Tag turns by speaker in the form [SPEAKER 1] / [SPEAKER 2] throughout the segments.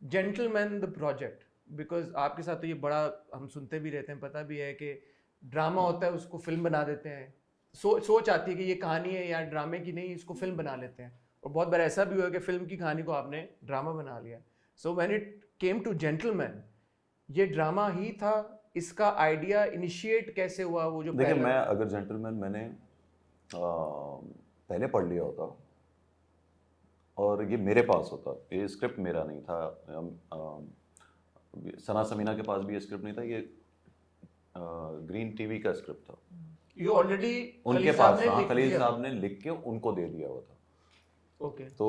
[SPEAKER 1] Gentleman the project, because आपके साथ तो ये बड़ा हम सुनते भी रहते हैं, पता भी है कि ड्रामा होता है उसको फिल्म बना देते हैं। सोच आती है कि ये कहानी है या ड्रामे की, नहीं इसको फिल्म बना लेते हैं। और बहुत बार ऐसा भी हुआ कि फिल्म की कहानी को आपने ड्रामा बना लिया। So when it came to gentleman, ये ड्रामा ही था? इसका आइडिया इनिशिएट कैसे हुआ? वो जो
[SPEAKER 2] देखिए,
[SPEAKER 1] पहला
[SPEAKER 2] मैं अगर जेंटलमैन मैंने पहले पढ़ लिया होता और ये मेरे पास होता, ये स्क्रिप्ट मेरा नहीं था। सना समीना के पास भी ये स्क्रिप्ट नहीं था, ये ग्रीन टीवी का स्क्रिप्ट था।
[SPEAKER 1] ये ऑलरेडी
[SPEAKER 2] उनके
[SPEAKER 1] खलील साहब
[SPEAKER 2] पास
[SPEAKER 1] ने
[SPEAKER 2] था,
[SPEAKER 1] लिख
[SPEAKER 2] खलील
[SPEAKER 1] दिया?
[SPEAKER 2] साहब ने लिख के उनको दे दिया हुआ था।
[SPEAKER 1] ओके।
[SPEAKER 2] तो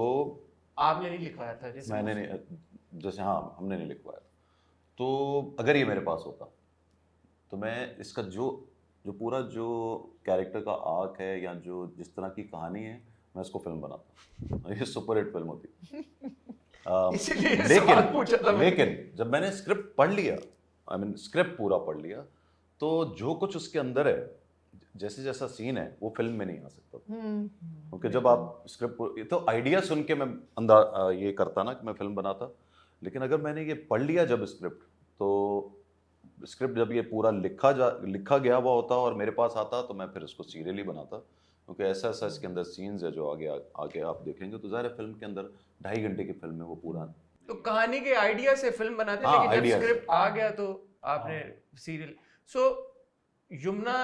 [SPEAKER 1] आपने नहीं लिखवाया था जैसे?
[SPEAKER 2] मैंने नहीं, जैसे हाँ हमने नहीं लिखवाया। तो अगर ये मेरे पास होता तो मैं इसका जो जो पूरा जो कैरेक्टर का आर्क है या जो जिस तरह की कहानी है, मैं इसको फिल्म बनाता। ये सुपर हिट फिल्म होती।
[SPEAKER 1] इसीलिए ये सवाल पूछा था मैंने।
[SPEAKER 2] लेकिन जब मैंने स्क्रिप्ट पढ़ लिया, आई मीन स्क्रिप्ट पूरा पढ़ लिया, तो जो कुछ उसके अंदर है, जैसे जैसा सीन है, वो फिल्म में नहीं आ सकता। क्योंकि जब आप स्क्रिप्ट, तो आइडिया सुन के मैं अंदर ये करता ना कि मैं फिल्म बनाता। लेकिन अगर मैंने ये पढ़ लिया जब स्क्रिप्ट, तो स्क्रिप्ट जब ये पूरा लिखा गया हुआ होता और मेरे पास आता, तो मैं फिर उसको सीरियल ही बनाता। क्योंकि ऐसा ऐसा इसके अंदर सीन्स है जो आगे आगे आप देखेंगे तो ज़ाहिर है फिल्म के अंदर 2.5 घंटे की फिल्म है वो पूरा।
[SPEAKER 1] तो कहानी के आइडिया से फिल्म बनाते,
[SPEAKER 2] हाँ,
[SPEAKER 1] लेकिन जब
[SPEAKER 2] आइडिया से।
[SPEAKER 1] स्क्रिप्ट आ गया तो आपने सीरियल। सो यमुना,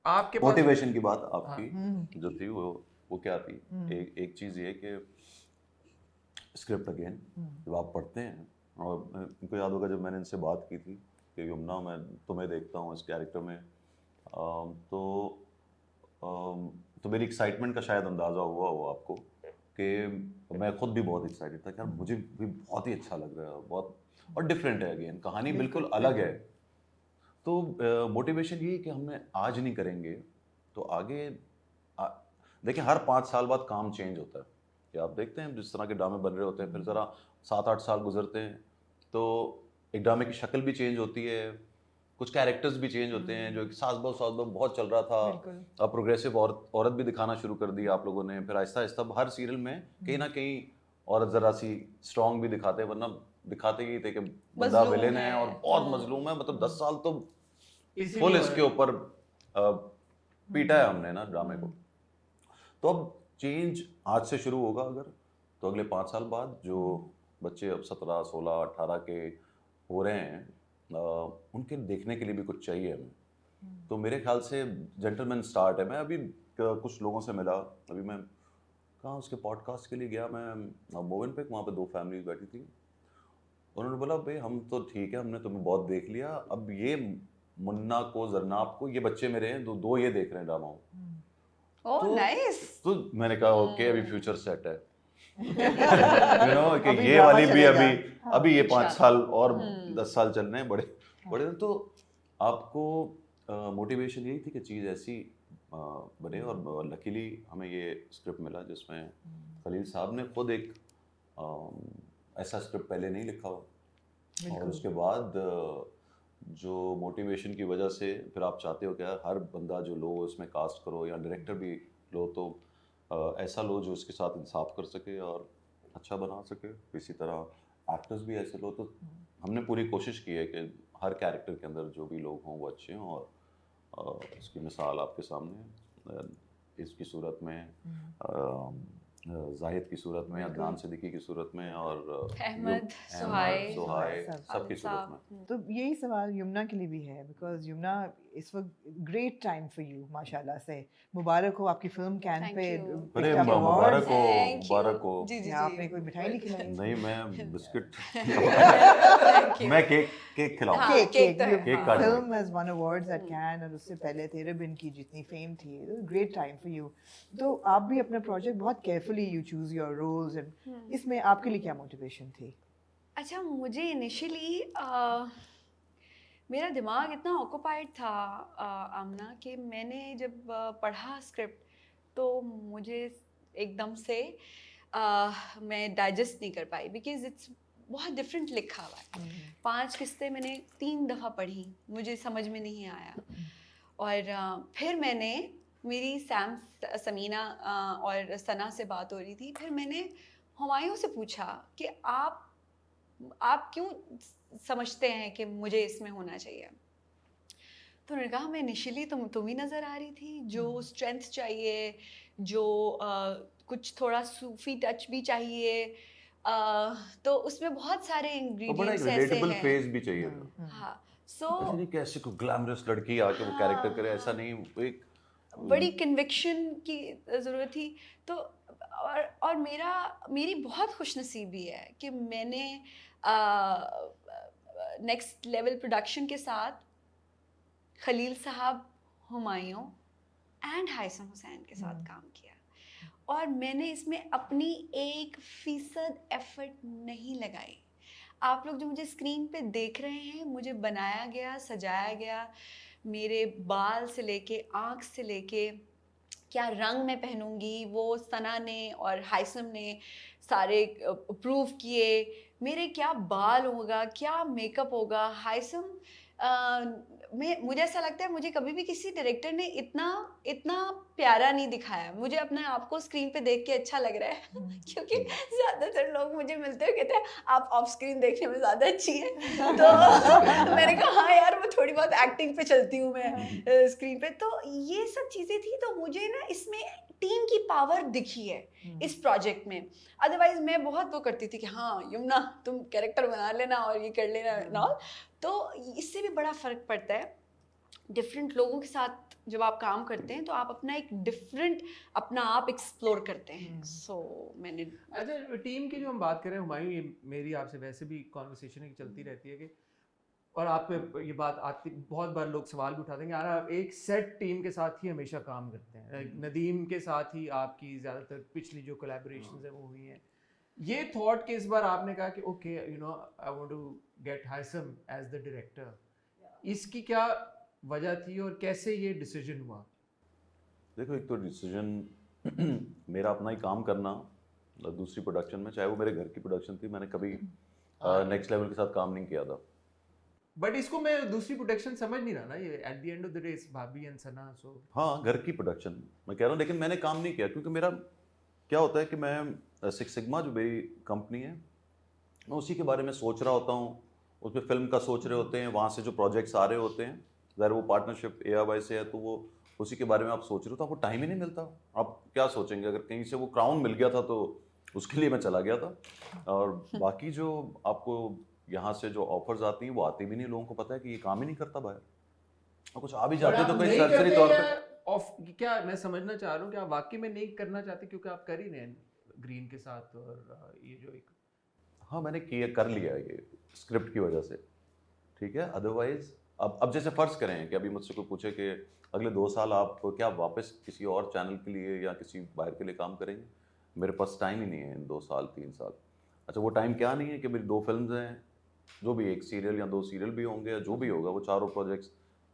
[SPEAKER 1] आपके पास
[SPEAKER 2] मोटिवेशन की बात
[SPEAKER 1] हाँ।
[SPEAKER 2] आपकी जो थी वो क्या थी? एक चीज़ ये कि स्क्रिप्ट अगेन जब आप पढ़ते हैं, और इनको याद होगा जब मैंने इनसे बात की थी कि यमुना मैं तुम्हें देखता हूँ इस कैरेक्टर में, तो तो मेरी एक्साइटमेंट का शायद अंदाज़ा हुआ हो आपको कि मैं खुद भी बहुत एक्साइटेड था कि यार मुझे भी बहुत ही अच्छा लग रहा है, बहुत और डिफरेंट है, अगेन कहानी बिल्कुल अलग है। तो मोटिवेशन ये है कि हमने आज नहीं करेंगे तो आगे आ, देखिए हर 5 साल बाद काम चेंज होता है। कि आप देखते हैं जिस तरह के ड्रामे बन रहे होते हैं, फिर ज़रा 7-8 साल गुजरते हैं तो एक ड्रामे की शक्ल भी चेंज होती है, कुछ कैरेक्टर्स भी चेंज होते हैं। जो एक सास बहू बहुत चल रहा था, अब प्रोग्रेसिव औरत भी दिखाना शुरू कर दी आप लोगों ने। फिर आहिस्ता आहिस्ता हर सीरियल में कहीं ना कहीं औरत ज़रा सी स्ट्रांग भी दिखाते हैं, वरना दिखाते ही थे कि बंदा विलेन है और बहुत मजलूम है। मतलब 10 साल तो फुल इसके ऊपर पीटा है हमने ना ड्रामे को। तो अब चेंज आज से शुरू होगा अगर, तो अगले 5 साल बाद जो बच्चे अब 17, 16, 18 के हो रहे हैं, उनके देखने के लिए भी कुछ चाहिए हमें। तो मेरे ख्याल से जेंटलमैन स्टार्ट है। मैं अभी कुछ लोगों से मिला, अभी मैं कहाँ उसके पॉडकास्ट के लिए गया, मैं मोविन पे, वहाँ पे 2 फैमिली बैठी थी। उन्होंने बोला भाई हम तो ठीक है, हमने तुम्हें बहुत देख लिया, अब ये मुन्ना को, जरनाब को, ये बच्चे मेरे हैं, दो ये देख रहे हैं ड्रामा।
[SPEAKER 3] Oh nice.
[SPEAKER 2] तो मैंने कहा ओके, अभी फ्यूचर सेट है। यू नो कि ये वाली भी अभी ये 5 साल और 10 साल चल रहे हैं बड़े बड़े। तो आपको मोटिवेशन यही थी कि चीज़ ऐसी बने। और लकीली हमें ये स्क्रिप्ट मिला जिसमें खलील साहब ने खुद एक ऐसा स्क्रिप्ट पहले नहीं लिखा हो। और उसके बाद जो मोटिवेशन की वजह से फिर आप चाहते हो कि यार हर बंदा जो लो इसमें कास्ट करो, या डायरेक्टर भी लो तो ऐसा लो जो उसके साथ इंसाफ कर सके और अच्छा बना सके। इसी तरह एक्टर्स भी ऐसे लो। तो हमने पूरी कोशिश की है कि हर कैरेक्टर के अंदर जो भी लोग हों वो अच्छे हों। और इसकी मिसाल आपके सामने है, इसकी सूरत में जाहिद की सूरत में, अदनान सिद्दीकी की सूरत में, और
[SPEAKER 3] अहमद,
[SPEAKER 2] सुहाय सबकी सूरत में।
[SPEAKER 4] तो यही सवाल यमुना के लिए भी है, बिकॉज यमुना इस वक्त ग्रेट टाइम फॉर यू, माशाल्लाह से। मुबारक हो आपकी फिल्म कैन पे।
[SPEAKER 2] अरे मुबारक हो, मुबारक हो।
[SPEAKER 3] जी जी जी।
[SPEAKER 4] आपने कोई मिठाई नहीं खिलाई?
[SPEAKER 2] नहीं, मैं बिस्किट मैं केक खिलाऊंगा।
[SPEAKER 3] हाँ, केक तो है।
[SPEAKER 2] केक काट
[SPEAKER 4] film has won awards at Cannes, और उससे पहले तेरे बिन की जितनी फेम थी, ग्रेट टाइम फॉर यू। तो आप भी अपना प्रोजेक्ट बहुत carefully you choose your roles, and इसमें आपके लिए क्या मोटिवेशन थी?
[SPEAKER 3] अच्छा, मुझे इनिशियली मेरा दिमाग इतना ऑक्युपाइड था आमना, कि मैंने जब पढ़ा स्क्रिप्ट तो मुझे एकदम से मैं डाइजेस्ट नहीं कर पाई, बिकॉज इट्स बहुत डिफरेंट लिखा हुआ है। 5 किस्तें मैंने 3 दफ़ा पढ़ी, मुझे समझ में नहीं आया। और फिर मैंने, मेरी समीना और सना से बात हो रही थी, फिर मैंने हुमायूं से पूछा कि आप आप क्यों समझते हैं कि मुझे इसमें होना चाहिए? तो उन्होंने कहा मैं इनिशियली तुम ही नज़र आ रही थी, जो स्ट्रेंथ चाहिए, जो कुछ थोड़ा सूफी टच भी चाहिए, तो उसमें बहुत सारे
[SPEAKER 2] और बड़ा एक
[SPEAKER 3] इंग्रेडिएंट्स ऐसे
[SPEAKER 2] रिलेटेबल
[SPEAKER 3] हैं।
[SPEAKER 2] फेस भी चाहिए था।
[SPEAKER 3] हाँ, सो
[SPEAKER 2] ऐसे नहीं कि ऐसे कोई ग्लैमरस लड़की आके वो कैरेक्टर करे, ऐसा नहीं। वो एक
[SPEAKER 3] बड़ी कन्विक्शन की ज़रूरत थी। तो और मेरी बहुत खुशनसीबी है कि मैंने नेक्स्ट लेवल प्रोडक्शन के साथ खलील साहब, हुमायूं एंड हाइसम हुसैन के साथ काम किया, और मैंने इसमें अपनी 1% एफर्ट नहीं लगाई। आप लोग जो मुझे स्क्रीन पे देख रहे हैं, मुझे बनाया गया, सजाया गया, मेरे बाल से लेके आँख से लेके क्या रंग मैं पहनूंगी, वो सना ने और हाइसम ने सारे अप्रूव किए। मेरे क्या बाल होगा, क्या मेकअप होगा। हाइसम मुझे ऐसा लगता है मुझे कभी भी किसी डायरेक्टर ने इतना प्यारा नहीं दिखाया। मुझे अपने आप को स्क्रीन पे देख के अच्छा लग रहा है क्योंकि ज़्यादातर लोग मुझे मिलते हुए कहते हैं आप ऑफ स्क्रीन देखने में ज़्यादा अच्छी हैं। तो मैंने कहा हाँ यार, वो थोड़ी बहुत एक्टिंग पे चलती हूँ मैं स्क्रीन पे। तो ये सब चीज़ें थी, तो मुझे ना इसमें टीम की पावर दिखी है इस प्रोजेक्ट में। अदरवाइज मैं बहुत वो करती थी कि हाँ यमुना तुम कैरेक्टर बना लेना और ये कर लेना ना। तो इससे भी बड़ा फ़र्क पड़ता है। डिफरेंट लोगों के साथ जब आप काम करते हैं तो आप अपना एक डिफरेंट अपना आप एक्सप्लोर करते हैं। सो मैंने
[SPEAKER 1] अच्छा, टीम की जो हम बात कर रहे हैं हुमायूं, ये मेरी आपसे वैसे भी कॉन्वर्सेशन चलती रहती है कि, और आप पे ये बात आती, बहुत बार लोग सवाल भी उठाते हैं कि यार आप एक सेट टीम के साथ ही हमेशा काम करते हैं। नदीम के साथ ही आपकी ज़्यादातर पिछली जो कोलैबोरेशंस हैं वो हुई हैं। ये थॉट कि इस बार आपने कहा कि okay you know I want to get हाइसम एज द डायरेक्टर, इसकी क्या वजह थी और कैसे ये डिसीजन हुआ?
[SPEAKER 2] देखो, एक तो डिसीजन मेरा अपना ही काम करना, दूसरी प्रोडक्शन में, चाहे वो मेरे घर की प्रोडक्शन थी, मैंने कभी नेक्स्ट लेवल के साथ काम नहीं किया था।
[SPEAKER 1] बट इसको मैं दूसरी प्रोडक्शन समझ नहीं रहा ना, ये at the end of the day भाभी एंड सना। सो
[SPEAKER 2] हाँ, घर की प्रोडक्शन मैं कह रहा हूँ, लेकिन मैंने काम नहीं किया क्योंकि मेरा क्या होता है कि मैं सिक्स सिग्मा जो मेरी कंपनी है, मैं उसी के बारे में सोच रहा होता हूँ, उसमें फिल्म का सोच रहे होते हैं, वहाँ से जो प्रोजेक्ट्स आ रहे होते हैं, ज़ाहिर वो पार्टनरशिप AIY से है तो वो उसी के बारे में आप सोच रहे हो, तो आपको टाइम ही नहीं मिलता। आप क्या सोचेंगे? अगर कहीं से वो क्राउन मिल गया था तो उसके लिए मैं चला गया था, और बाकी जो आपको यहाँ से जो ऑफर्स आती हैं वो आती भी नहीं। लोगों को पता है कि ये काम ही नहीं करता बाहर, और कुछ आ भी जाते तो कहीं सरसरी तौर पे
[SPEAKER 1] ऑफ। क्या मैं समझना चाह रहा हूँ कि आप वाकई में नहीं करना चाहते क्योंकि आप कर ही रहे हैं ग्रीन के साथ, और ये जो एक
[SPEAKER 2] हाँ मैंने किया, कर लिया ये स्क्रिप्ट की वजह से, ठीक है। अदरवाइज अब जैसे फर्ज करें कि अभी मुझसे कोई पूछे कि अगले 2 साल आप क्या वापस किसी और चैनल के लिए या किसी बाहर के लिए काम करेंगे, मेरे पास टाइम ही नहीं है इन 2 साल 3 साल। अच्छा, वो टाइम क्या नहीं है कि मेरी 2 फिल्म्स हैं, जो भी 1 सीरियल या 2 सीरियल भी होंगे या जो भी होगा, वो चारों प्रोजेक्ट्स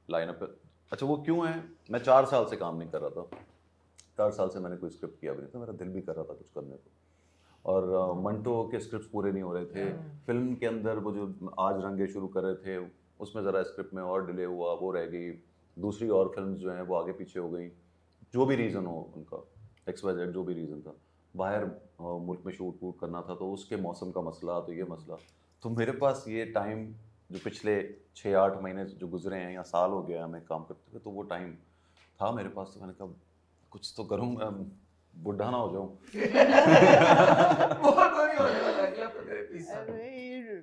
[SPEAKER 2] लाइनअप है। अच्छा, वो क्यों है? मैं 4 साल से काम नहीं कर रहा था, 4 साल से मैंने कोई स्क्रिप्ट किया भी नहीं था, मेरा दिल भी कर रहा था कुछ करने को, और मंटो के स्क्रिप्ट्स पूरे नहीं हो रहे थे। फिल्म के अंदर वो जो आज रंगे शुरू कर रहे थे, उसमें ज़रा स्क्रिप्ट में और डिले हुआ, वो रह गई। दूसरी और फिल्म जो हैं वो आगे पीछे हो गई, जो भी रीज़न हो उनका, XYZ जो भी रीज़न था, बाहर मुल्क में शूट वूट करना था तो उसके मौसम का मसला, तो ये मसला। तो मेरे पास ये टाइम जो पिछले 6-8 महीने जो गुजरे हैं या साल हो गया हमें काम करते हुए, तो वो टाइम था मेरे पास। तो मैंने कहा कुछ तो करूँ, बुढ़ा ना हो जाऊँ।
[SPEAKER 1] बहुत होने वाला है अगला 15 20 साल।
[SPEAKER 4] अरे